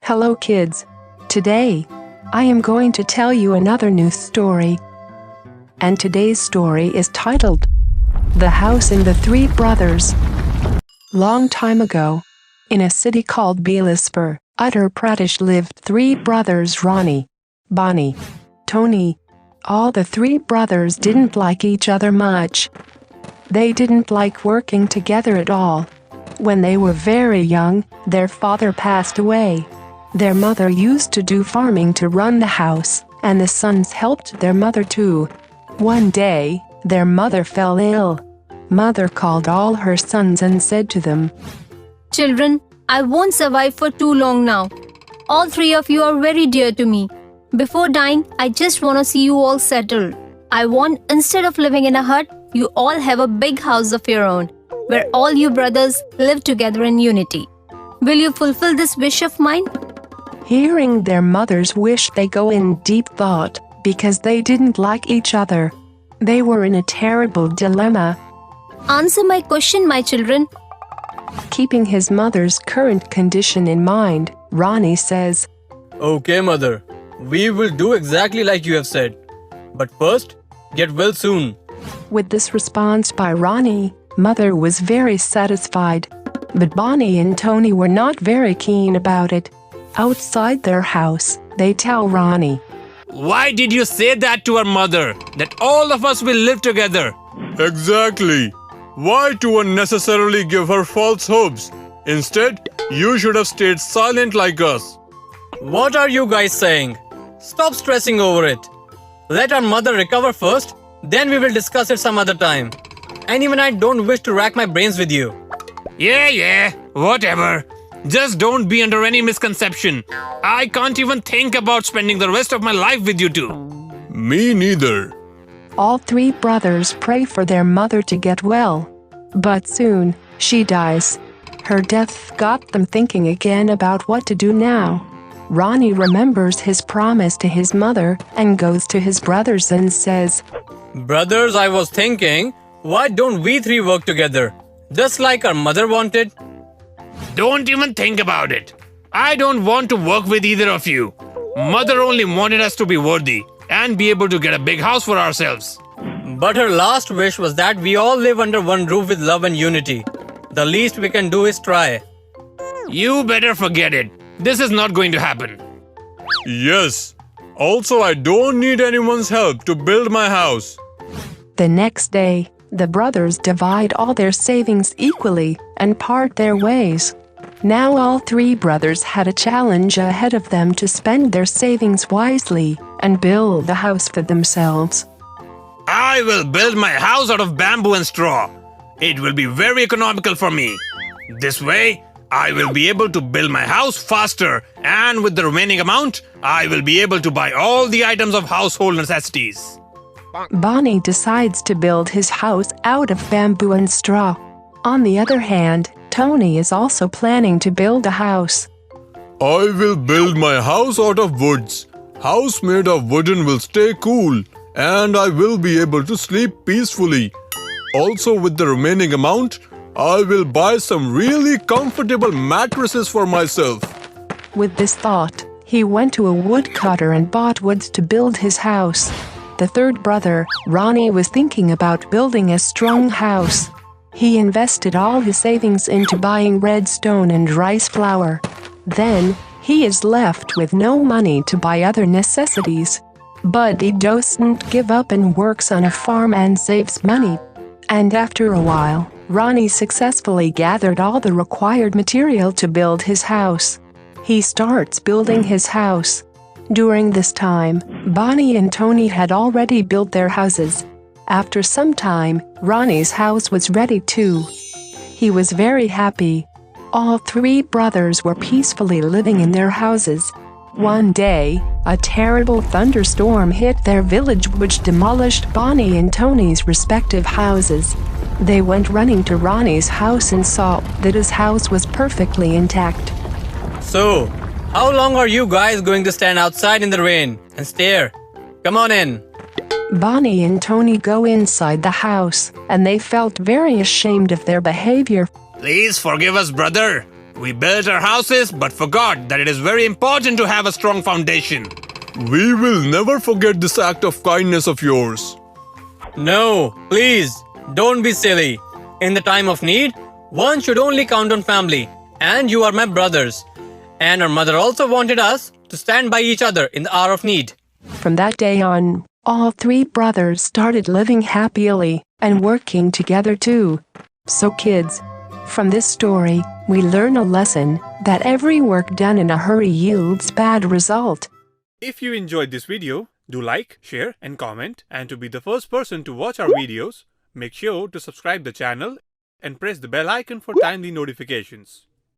Hello kids. Today, I am going to tell you another new story. And today's story is titled, The House and the Three Brothers. Long time ago, in a city called Bilaspur, Uttar Pradesh lived three brothers Ronnie, Bonnie, Tony. All the three brothers didn't like each other much. They didn't like working together at all. When they were very young, their father passed away. Their mother used to do farming to run the house, and the sons helped their mother too. One day, their mother fell ill. Mother called all her sons and said to them, Children, I won't survive for too long now. All three of you are very dear to me. Before dying, I just want to see you all settled. I want, instead of living in a hut, you all have a big house of your own, where all you brothers live together in unity. Will you fulfill this wish of mine? Hearing their mother's wish, they go in deep thought, because they didn't like each other. They were in a terrible dilemma. Answer my question, my children. Keeping his mother's current condition in mind, Ronnie says, Okay, mother. We will do exactly like you have said. But first, get well soon. With this response by Ronnie, mother was very satisfied. But Bonnie and Tony were not very keen about it. Outside their house, they tell Ronnie, Why did you say that to our mother? That all of us will live together? Exactly. Why to unnecessarily give her false hopes? Instead, you should have stayed silent like us. What are you guys saying? Stop stressing over it. Let our mother recover first, then we will discuss it some other time. And even I don't wish to rack my brains with you. Yeah, whatever. Just don't be under any misconception. I can't even think about spending the rest of my life with you two. Me neither. All three brothers pray for their mother to get well. But soon, she dies. Her death got them thinking again about what to do now. Ronnie remembers his promise to his mother and goes to his brothers and says, Brothers, I was thinking, why don't we three work together? Just like our mother wanted. Don't even think about it. I don't want to work with either of you. Mother only wanted us to be worthy and be able to get a big house for ourselves. But her last wish was that we all live under one roof with love and unity. The least we can do is try. You better forget it. This is not going to happen. Yes. Also, I don't need anyone's help to build my house. The next day, the brothers divide all their savings equally and part their ways. Now all three brothers had a challenge ahead of them to spend their savings wisely and build a house for themselves. I will build my house out of bamboo and straw. It will be very economical for me. This way, I will be able to build my house faster, and with the remaining amount, I will be able to buy all the items of household necessities. Bonnie decides to build his house out of bamboo and straw. On the other hand, Tony is also planning to build a house. I will build my house out of woods. House made of wooden will stay cool, and I will be able to sleep peacefully. Also, with the remaining amount, I will buy some really comfortable mattresses for myself. With this thought, he went to a woodcutter and bought woods to build his house. The third brother, Ronnie, was thinking about building a strong house. He invested all his savings into buying red stone and rice flour. Then, he is left with no money to buy other necessities. But he doesn't give up and works on a farm and saves money. And after a while, Ronnie successfully gathered all the required material to build his house. He starts building his house. During this time, Bonnie and Tony had already built their houses. After some time, Ronnie's house was ready too. He was very happy. All three brothers were peacefully living in their houses. One day, a terrible thunderstorm hit their village which demolished Bonnie and Tony's respective houses. They went running to Ronnie's house and saw that his house was perfectly intact. So, how long are you guys going to stand outside in the rain and stare? Come on in. Bonnie and Tony go inside the house, and they felt very ashamed of their behavior. Please forgive us, brother. We built our houses but forgot that it is very important to have a strong foundation. We will never forget this act of kindness of yours. No, please, don't be silly. In the time of need, one should only count on family. And you are my brothers. And our mother also wanted us to stand by each other in the hour of need. From that day on, all three brothers started living happily and working together too. So kids, from this story, we learn a lesson that every work done in a hurry yields bad result. If you enjoyed this video, do like, share and comment, and to be the first person to watch our videos, make sure to subscribe the channel and press the bell icon for timely notifications.